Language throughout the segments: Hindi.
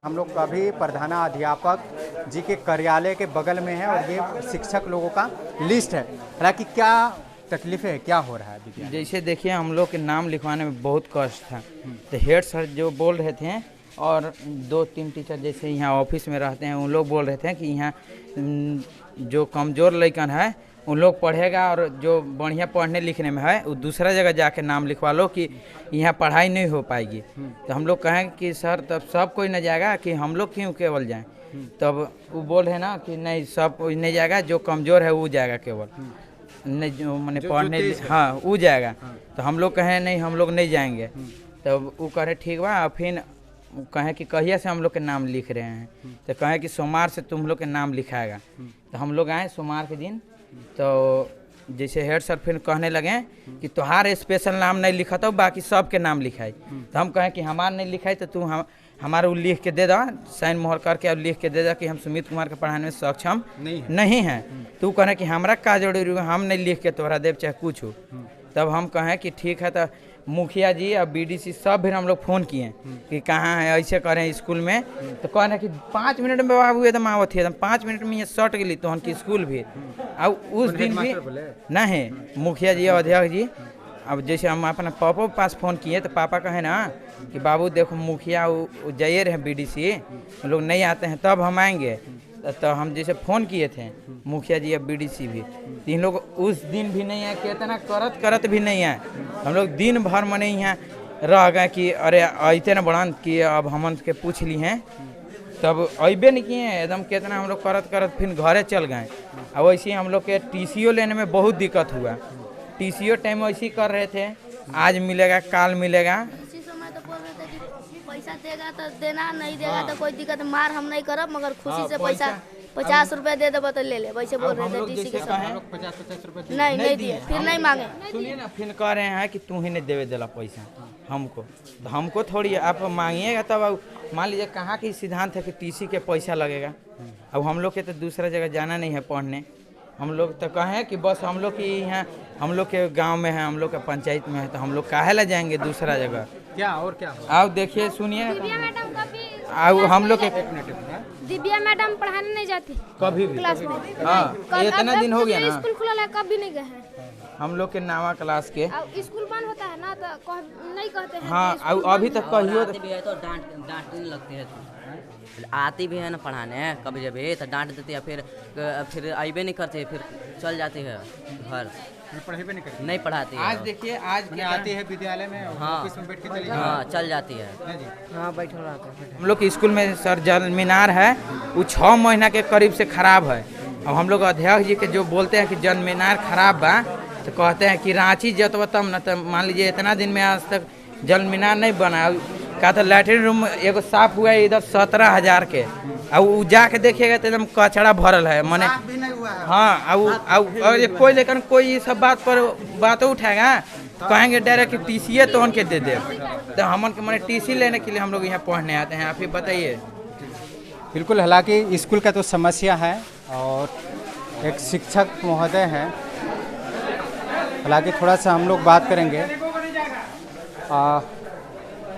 हम लोग अभी प्रधानाध्यापक जी के कार्यालय के बगल में है और ये शिक्षक लोगों का लिस्ट है। हालांकि क्या तकलीफें है, क्या हो रहा है विद्यालय? जैसे देखिए हम लोग के नाम लिखवाने में बहुत कष्ट था। तो हेड सर जो बोल रहे थे और 2-3 टीचर जैसे यहाँ ऑफिस में रहते हैं उन लोग बोल रहे थे कि यहाँ जो कमज़ोर लड़कन है उन लोग पढ़ेगा और जो बढ़िया पढ़ने लिखने में है वो दूसरा जगह जाके नाम लिखवा लो कि यहाँ पढ़ाई नहीं हो पाएगी। तो हम लोग कहें कि सर तब सब कोई न जाएगा कि हम लोग क्यों केवल जाएं। तब वो बोल रहे ना कि नहीं सब कोई नहीं जाएगा, जो कमज़ोर है वो जाएगा केवल, नहीं जो मैंने पढ़ने हाँ वो जाएगा। तो हम लोग कहें नहीं हम लोग नहीं जाएंगे। तब वो कहे ठीक बा। फिर कहें कि कहिया से हम लोग के नाम लिख रहे हैं। तो कहें कि सोमवार से तुम लोग के नाम लिखाएगा। तो हम लोग आए सोमवार के दिन। तो जैसे हेड सर फिर कहने लगे कि तुम्हारे स्पेशल नाम नहीं लिखा तो बाकी सब के नाम लिखाई। तो हम कहें कि हमारा नहीं लिखाई तो तू हमारा वो लिख के दे दो, साइन मोहर करके और लिख के दे दो कि हम सुमित कुमार के पढ़ाने में सक्षम नहीं है। तू कहे कि हमारा का जरूरी, हम नहीं लिख के तोहरा देव चाहे कुछ हो। तब हम कहें कि ठीक है। तो मुखिया जी और बीडीसी सब भी हम लोग फ़ोन किए कि कहाँ है, ऐसे करें स्कूल में। तो कह रहे कि 5 मिनट में बाबू एकदम आवत है, एकदम 5 मिनट में ये सट गई तो उनकी स्कूल भी। अब उस दिन भी नहीं मुखिया जी और अध्यक्ष जी। अब जैसे हम अपने पापा के पास फ़ोन किए तो पापा कहे ना कि बाबू देखो मुखिया जाइए रहे बीडीसी लोग नहीं आते हैं तब हम आएंगे। तो हम जैसे फ़ोन किए थे मुखिया जी या बीडीसी भी, तीन लोग उस दिन भी नहीं आए, कितना करत भी नहीं आए। हम लोग दिन भर मने यहाँ रह गए कि अरे ऐसे न बढ़ान कि अब हम के पूछ ली हैं। तब अबे नहीं किए एकदम, कितना हम लोग करत फिर घरे चल गए। और वैसे हम लोग के टीसीओ लेने में बहुत दिक्कत हुआ। टीसीओ टाइम वैसे ही कर रहे थे, आज मिलेगा काल मिलेगा। इसी समय तो बोल रहे थे कि पैसा देगा तो देना, नहीं देगा तो कोई दिक्कत, मार हम नहीं करब, मगर खुशी से पैसा 50 रुपया दे देबो तो ले ले, वैसे बोल रहे थे डीसी के साथ। 50 रुपये नहीं दिए, फिर नहीं मांगे। सुनिए ना, फिर कह रहे हैं कि तू ही नहीं देवे देला पैसा हमको, तो हमको थोड़ी आप मांगिएगा तब। मान लीजिए कहाँ की सिद्धांत है कि टीसी के पैसा लगेगा। अब हम लोग के तो दूसरा जगह जाना नहीं है पढ़ने। हम लोग तो कहें कि बस हम लोग की यहाँ हम लोग के गांव में है, हम लोग के पंचायत में है, तो हम लोग काहे ला जाएंगे दूसरा जगह। क्या और क्या? आओ देखिए सुनिए, दिव्या मैडम कभी आओ हम लोग के दिव्या मैडम पढ़ाने नहीं जाती कभी भी क्लास में। हाँ इतना दिन हो गया ना स्कूल खुला है कभी नहीं गए हैं। हम लोग के नावा क्लास के। अब स्कूल बंद होता है ना तो नहीं कहते हैं। हाँ अभी तक कहियो आती भी है तो डांटने लगती है। आती भी है ना पढ़ाने कभी जब तो डांट देती है, फिर आइबे नहीं करती है, फिर चल जाती है घर, पढ़ेबे नहीं करती, नहीं पढ़ाती है। आज देखिए आज मैंने आती है विद्यालय में और हाँ। ऑफिस में बैठ के चली जाती हाँ चल जाती है। है जी। हाँ बैठा रहता है। हम लोग के स्कूल में सर जल मीनार है वो 6 महीना के करीब से खराब है। अब हम लोग अध्यक्ष जी के जो बोलते हैं कि जल मीनार खराब बा तो कहते हैं कि रांची जतब तब न, तब मान लीजिए इतना दिन में आज तक जल मीनार नहीं बना। कहा था लैट्रिन रूम एगो साफ हुआ है इधर 17,000 के, अब वो जाके देखिएगा तो एकदम कचड़ा भरल है मने। हाँ और कोई लेकिन कोई ये सब बात पर बात उठाएगा कहेंगे डायरेक्ट कि टीसी तो उनके दे दे। तो हमन के मैंने टीसी लेने के लिए हम लोग यहाँ पढ़ने आते हैं। आप ही बताइए। बिल्कुल, हालांकि स्कूल का तो समस्या है और एक शिक्षक महोदय हैं, हालांकि थोड़ा सा हम लोग बात करेंगे।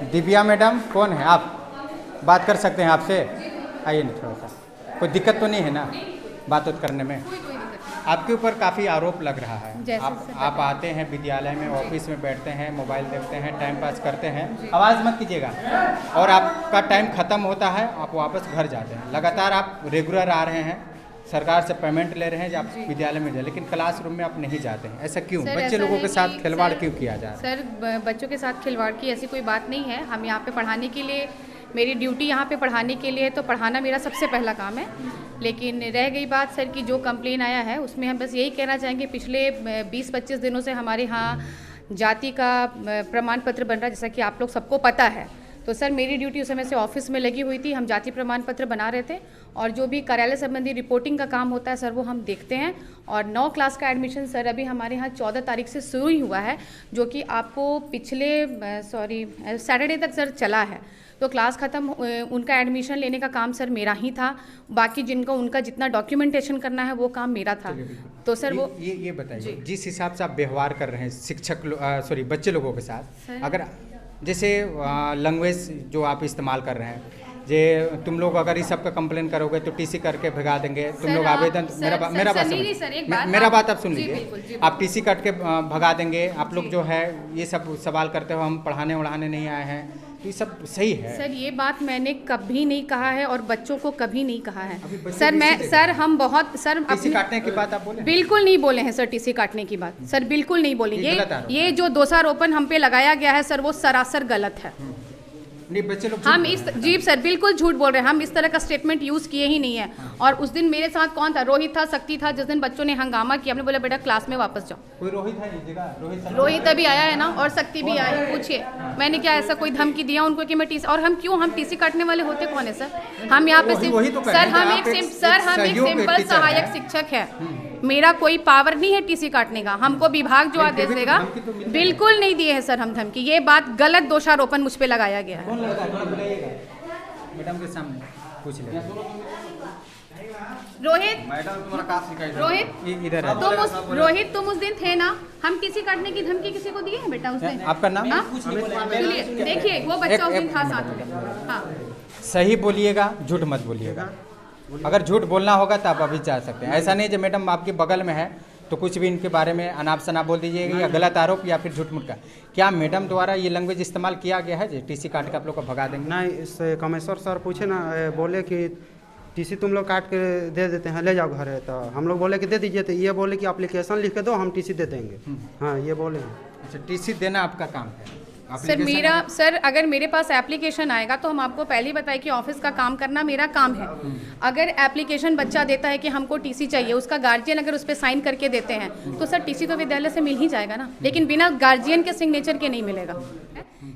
दिव्या मैडम कौन है? आप बात कर सकते हैं आपसे, आइए ना थोड़ा सा। कोई दिक्कत तो नहीं है ना बात करने में? आपके ऊपर काफ़ी आरोप लग रहा है। आप आते हैं विद्यालय में, ऑफिस में बैठते हैं, मोबाइल देखते हैं, टाइम पास करते हैं, आवाज़ मत कीजिएगा, और आपका टाइम ख़त्म होता है आप वापस घर जाते हैं। लगातार आप रेगुलर आ रहे हैं, सरकार से पेमेंट ले रहे हैं जब आप विद्यालय में जाए, लेकिन क्लासरूम में आप नहीं जाते हैं, ऐसा क्यों? बच्चे लोगों के साथ खिलवाड़ क्यों किया जा रहा है? सर बच्चों के साथ खिलवाड़ की ऐसी कोई बात नहीं है। हम यहाँ पे पढ़ाने के लिए, मेरी ड्यूटी यहाँ पे पढ़ाने के लिए, तो पढ़ाना मेरा सबसे पहला काम है। लेकिन रह गई बात सर की जो कंप्लेन आया है उसमें हम बस यही कहना चाहेंगे, पिछले 20-25 दिनों से हमारे यहाँ जाति का प्रमाण पत्र बन रहा है, जैसा कि आप लोग सबको पता है। तो सर मेरी ड्यूटी उस समय से ऑफिस में लगी हुई थी, हम जाति प्रमाण पत्र बना रहे थे और जो भी कार्यालय संबंधी रिपोर्टिंग का काम होता है सर वो हम देखते हैं। और 9 क्लास का एडमिशन सर अभी हमारे यहाँ 14 तारीख से शुरू ही हुआ है, जो कि आपको पिछले सैटरडे तक सर चला है। तो क्लास ख़त्म, उनका एडमिशन लेने का काम सर मेरा ही था, बाकी जिनको उनका जितना डॉक्यूमेंटेशन करना है वो काम मेरा था। तो सर वो ये बताइए, जिस हिसाब से आप व्यवहार कर रहे हैं शिक्षक बच्चे लोगों के साथ, अगर जैसे लैंग्वेज जो आप इस्तेमाल कर रहे हैं जे तुम लोग अगर इस सब का कंप्लेन करोगे तो टीसी करके भगा देंगे तुम लोग आवेदन मेरा बात आप सुन लीजिए। आप टीसी कट के भगा देंगे, आप लोग जो है ये सब सवाल करते हो हम पढ़ाने वढ़ाने नहीं आए हैं, तो ये सब सही है? सर ये बात मैंने कभी नहीं कहा है और बच्चों को कभी नहीं कहा है सर। हम बहुत सर टीसी काटने की बात आप बोले? बिल्कुल नहीं बोले हैं सर, टीसी काटने की बात सर बिल्कुल नहीं बोले। ये जो दोषारोपण हम पे लगाया गया है सर वो सरासर गलत है। नहीं बच्चे लोग हम इस जी सर बिल्कुल झूठ बोल रहे हैं, हम इस तरह का स्टेटमेंट यूज किए ही नहीं है। और उस दिन मेरे साथ कौन था? रोहित था, शक्ति था। जिस दिन बच्चों ने हंगामा किया हमने बोला बेटा क्लास में वापस जाओ। कोई रोहित है इस जगह? रोहित अभी आया है ना, और शक्ति भी आई। पूछिए मैंने क्या ऐसा कोई धमकी दिया उनको कि मैं टीसी, और हम क्यों, हम टीसी काटने वाले होते कौन है सर? हम यहाँ पे सर हम एक सिंपल सहायक शिक्षक है, मेरा कोई पावर नहीं है टीसी काटने का। हमको विभाग जो आदेश देगा बिल्कुल नहीं दिए है सर हम धमकी। ये बात गलत दोषारोपण मुझ पे लगाया गया है। मैडम के सामने पूछ ले। रोहित तुम उस दिन थे ना, हम टीसी काटने की धमकी किसी को दिए है बेटा उस दिन? आपका नाम? देखिए वो बच्चा उस दिन था साथ में। हाँ सही बोलिएगा, झूठ मत बोलिएगा। अगर झूठ बोलना होगा तो आप अभी जा सकते हैं। ऐसा नहीं जो मैडम आपके बगल में है तो कुछ भी इनके बारे में अनाप शनाप बोल दीजिएगा या गलत आरोप या फिर झूठ मूठ का। क्या मैडम द्वारा ये लैंग्वेज इस्तेमाल किया गया है जो टीसी काट के आप लोग को भगा देंगे? नहीं, इस कमेश्वर सर पूछे ना, बोले कि टीसी तुम लोग काट के दे देते हैं, ले जाओ घर है। तो हम लोग बोले कि दे दीजिए, तो ये बोले कि एप्लीकेशन लिख के दो हम टीसी दे देंगे। हाँ ये बोले। अच्छा टीसी देना आपका काम है? सर अगर मेरे पास एप्लीकेशन आएगा तो हम आपको पहले ही बताए कि ऑफिस का काम करना मेरा काम है। अगर एप्लीकेशन बच्चा देता है कि हमको टीसी चाहिए, उसका गार्जियन अगर उस पर साइन करके देते हैं तो सर टीसी तो विद्यालय से मिल ही जाएगा ना, लेकिन बिना गार्जियन के सिग्नेचर के नहीं मिलेगा।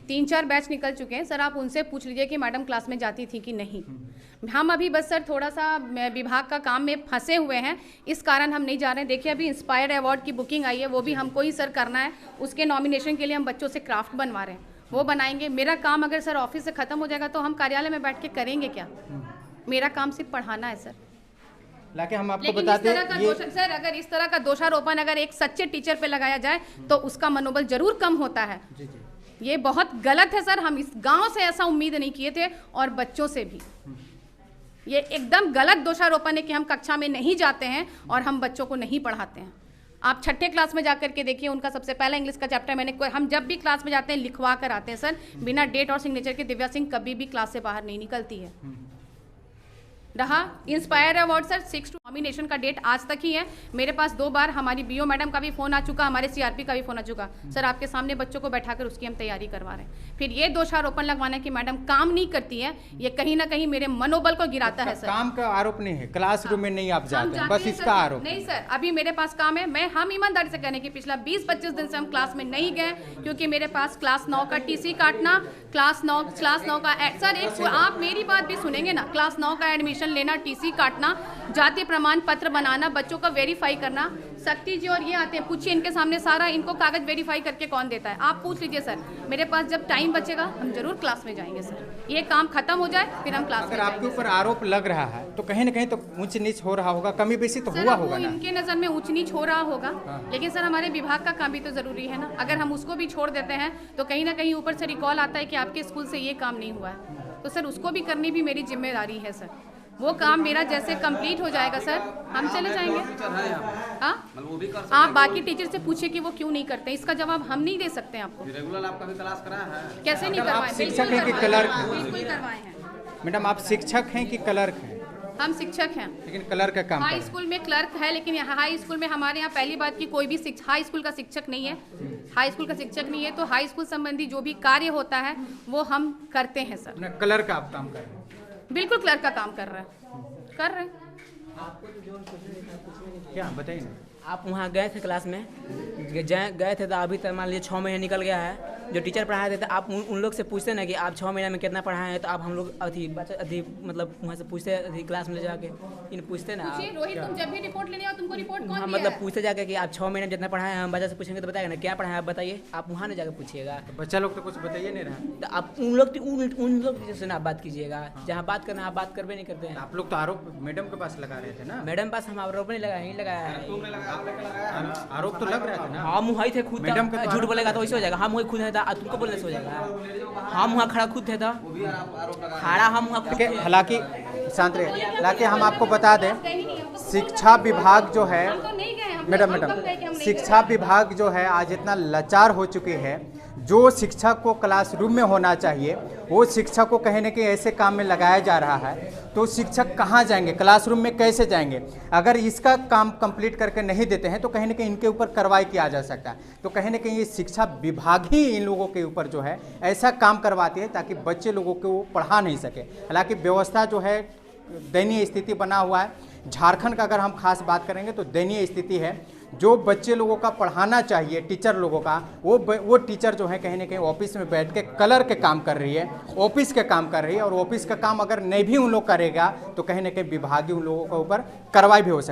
3-4 बैच निकल चुके हैं सर, आप उनसे पूछ लीजिए कि मैडम क्लास में जाती थी कि नहीं। हम अभी बस सर थोड़ा सा विभाग का काम में फंसे हुए हैं, इस कारण हम नहीं जा रहे हैं। देखिए अभी इंस्पायर अवार्ड की बुकिंग आई है, वो भी हमको ही सर करना है। उसके नॉमिनेशन के लिए हम बच्चों से क्राफ्ट बनवा रहे हैं, वो बनाएंगे। मेरा काम अगर सर ऑफिस से ख़त्म हो जाएगा तो हम कार्यालय में बैठ के करेंगे क्या? मेरा काम सिर्फ पढ़ाना है सर। लाके हम आपको बताते हैं सर अगर इस तरह का दोषारोपण अगर एक सच्चे टीचर पे लगाया जाए तो उसका मनोबल जरूर कम होता है। ये बहुत गलत है सर, हम इस गांव से ऐसा उम्मीद नहीं किए थे और बच्चों से भी। ये एकदम गलत दोषारोपण है कि हम कक्षा में नहीं जाते हैं और हम बच्चों को नहीं पढ़ाते हैं। आप 6ठे क्लास में जाकर के देखिए, उनका सबसे पहला इंग्लिश का चैप्टर हम जब भी क्लास में जाते हैं लिखवा कर आते हैं सर। बिना डेट और सिग्नेचर के दिव्या सिंह कभी भी क्लास से बाहर नहीं निकलती है। रहा इंस्पायर अवार्ड सर 6 नॉमिनेशन का डेट आज तक ही है। मेरे पास 2 बार हमारी बीओ मैडम का भी फ़ोन आ चुका, हमारे सीआरपी का भी फ़ोन आ चुका। सर आपके सामने बच्चों को बैठाकर उसकी हम तैयारी करवा रहे हैं। फिर ये दोषारोपण लगवाना कि मैडम काम नहीं करती है, ये कहीं ना कहीं मेरे मनोबल को गिराता है सर। काम का आरोप नहीं है, क्लासरूम में नहीं आप जाते हैं, बस इसका आरोप नहीं सर। अभी मेरे पास काम है, हम ईमानदारी से कहने की पिछला 20-25 दिन से हम क्लास में नहीं गए क्योंकि मेरे पास क्लास 9 का टीसी काटना, क्लास 9 का सर एक आप मेरी बात भी सुनेंगे ना, क्लास 9 का एडमिशन लेना, टीसी काटना, जाति प्रमाण पत्र बनाना, बच्चों का वेरीफाई करना। शक्ति जी और ये आते हैं, पूछिए इनके सामने सारा इनको कागज वेरीफाई करके कौन देता है, आप पूछ लीजिए सर। मेरे पास जब टाइम बचेगा हम जरूर क्लास में जाएंगे सर, ये काम खत्म हो जाए फिर हम क्लास में जाएंगे। आपके ऊपर आरोप लग रहा है तो कहीं ना कहीं तो ऊंच नीच हो रहा होगा, कमी बेसी तो हुआ होगा ना? इनके नज़र में ऊंच नीच हो रहा होगा, लेकिन सर हमारे विभाग का काम भी तो जरूरी है ना। अगर हम उसको भी छोड़ देते हैं तो कहीं ना कहीं ऊपर से रिकॉल आता है कि आपके स्कूल से ये काम नहीं हुआ है, तो सर उसको भी करनी भी मेरी जिम्मेदारी है सर। वो काम मेरा जैसे कंप्लीट हो जाएगा सर हम चले जाएंगे। हाँ आप बाकी टीचर से पूछिए कि वो क्यों नहीं करते, इसका जवाब हम नहीं दे सकते हैं आपको। रेगुलर आपका भी क्लास करा है? कैसे नहीं करवाए? शिक्षक हैं कि क्लर्क? बिल्कुल करवाए हैं मैडम। आप शिक्षक हैं कि क्लर्क हैं? हम शिक्षक हैं, लेकिन क्लर्क का काम हाई स्कूल में क्लर्क है, लेकिन यहाँ हाई स्कूल में हमारे यहाँ पहली बात की कोई भी हाई स्कूल का शिक्षक नहीं है। हाई स्कूल का शिक्षक नहीं है तो हाई स्कूल संबंधी जो भी कार्य होता है वो हम करते हैं सर। क्लर्क का आप काम कर रहे हैं? बिल्कुल क्लर्क का काम कर रहे हैं। क्या बताइए ना। आप वहाँ गए थे क्लास में, गए थे तो अभी तक मान लीजिए 6 महीने निकल गया है। जो टीचर पढ़ाए थे तो आप उन लोग से पूछते ना कि आप 6 महीने में कितना पढ़ाए हैं, तो आप हम लोग मतलब वहाँ से पूछते क्लास में ले जाके इन पूछते ना। रोहित तुम जब भी रिपोर्ट लेने आओ तुमको रिपोर्ट कौन हाँ मतलब पूछते जाके कि आप 6 महीने में जितना पढ़ाए हैं, हम बच्चा से पूछेंगे तो बताएगा ना क्या पढ़ाया आप बताइए, आप वहाँ नहीं जाकर पूछिएगा। तो बच्चा लोग तो कुछ बताइए नहीं रहा, तो आप उन लोग से ना बात कीजिएगा, जहाँ बात करना आप बात करवे नहीं करते हैं। आप लोग तो आरोप मैडम के पास लगा रहे थे ना? मैडम पास हम आरोप नहीं लगाया, नहीं लगाया है। आरोप तो लग रहा था ना। हम वही थे खुद, मैडम के झूठ बोलेगा तो वैसे हो जाएगा। हम वही खुद है था, तुमको बोलने से हो जाएगा। हम वहाँ खड़ा खुद थे था, खड़ा हम वहाँ खुद थे। हालांकि शांत रहिए, हालांकि हम आपको बता दें शिक्षा विभाग जो है मैडम शिक्षा विभाग जो है आज इतना लाचार हो चुकी है। जो शिक्षक को क्लासरूम में होना चाहिए वो शिक्षक को कहीं न कहीं ऐसे काम में लगाया जा रहा है, तो शिक्षक कहाँ जाएंगे, क्लासरूम में कैसे जाएंगे। अगर इसका काम कंप्लीट करके नहीं देते हैं तो कहीं न कहीं इनके ऊपर कार्रवाई किया जा सकता है। तो कहीं न कहीं ये शिक्षा विभाग ही इन लोगों के ऊपर जो है ऐसा काम करवाती है ताकि बच्चे लोगों को वो पढ़ा नहीं सके। हालांकि व्यवस्था जो है दयनीय स्थिति बना हुआ है। झारखंड का अगर हम खास बात करेंगे तो दयनीय स्थिति है। जो बच्चे लोगों का पढ़ाना चाहिए टीचर लोगों का, वो टीचर जो है कहीं ना कहीं ऑफिस में बैठ के कलर के काम कर रही है, ऑफिस के काम कर रही है। और ऑफिस का काम अगर नहीं भी उन लोग करेगा तो कहीं ना कहीं विभागीय उन लोगों के ऊपर कार्रवाई भी हो सकती है।